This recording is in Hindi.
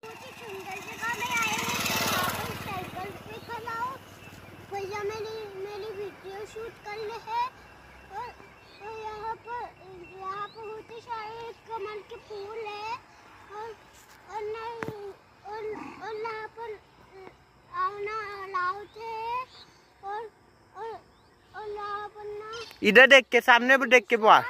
बहुत ही सुंदर जगह में आए हैं। साइकिल पे खड़ा हूँ, भैया मेरी वीडियो शूट करने है। और यहाँ पर बहुत ही सारे कमल के फूल है। और यहाँ पर आना अलाउ है। और यहाँ पर ना इधर देख के, सामने भी देख के बुआ।